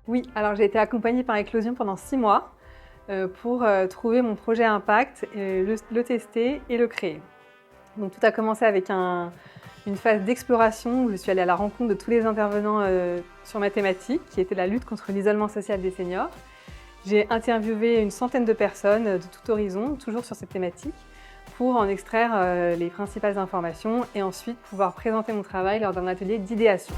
Oui, alors j'ai été accompagnée par Eclosion pendant 6 mois pour trouver mon projet impact, le tester et le créer. Donc tout a commencé avec une phase d'exploration où je suis allée à la rencontre de tous les intervenants sur ma thématique, qui était la lutte contre l'isolement social des seniors. J'ai interviewé une centaine de personnes de tout horizon, toujours sur cette thématique, pour en extraire les principales informations et ensuite pouvoir présenter mon travail lors d'un atelier d'idéation.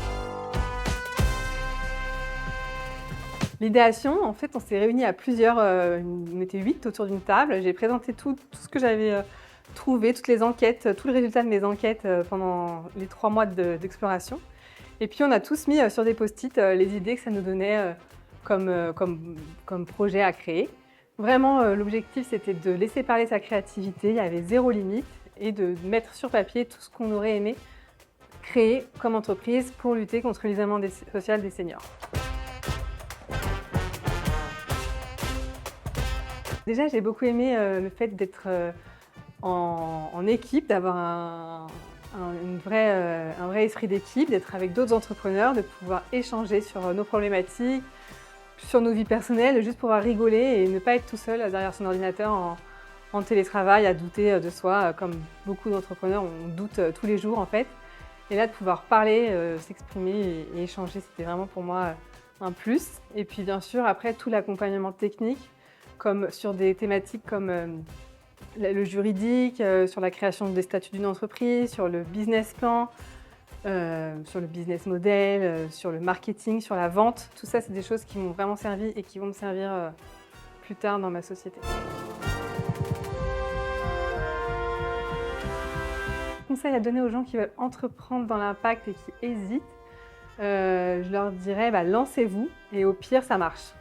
L'idéation, en fait, on s'est réunis à plusieurs, on était 8 autour d'une table. J'ai présenté tout ce que j'avais trouvé, toutes les enquêtes, tous les résultats de mes enquêtes pendant les 3 mois d'exploration. Et puis on a tous mis sur des post-it les idées que ça nous donnait comme projet à créer. Vraiment, l'objectif, c'était de laisser parler sa créativité, il y avait zéro limite, et de mettre sur papier tout ce qu'on aurait aimé créer comme entreprise pour lutter contre l'isolement social des seniors. Déjà, j'ai beaucoup aimé le fait d'être en équipe, d'avoir un vrai esprit d'équipe, d'être avec d'autres entrepreneurs, de pouvoir échanger sur nos problématiques, sur nos vies personnelles, juste pouvoir rigoler et ne pas être tout seul derrière son ordinateur en télétravail à douter de soi, comme beaucoup d'entrepreneurs, on doute tous les jours en fait. Et là, de pouvoir parler, s'exprimer et échanger, c'était vraiment pour moi un plus. Et puis bien sûr, après, tout l'accompagnement technique, comme sur des thématiques comme le juridique, sur la création des statuts d'une entreprise, sur le business plan, sur le business model, sur le marketing, sur la vente. Tout ça, c'est des choses qui m'ont vraiment servi et qui vont me servir plus tard dans ma société. Conseil à donner aux gens qui veulent entreprendre dans l'impact et qui hésitent, je leur dirais lancez-vous et au pire ça marche.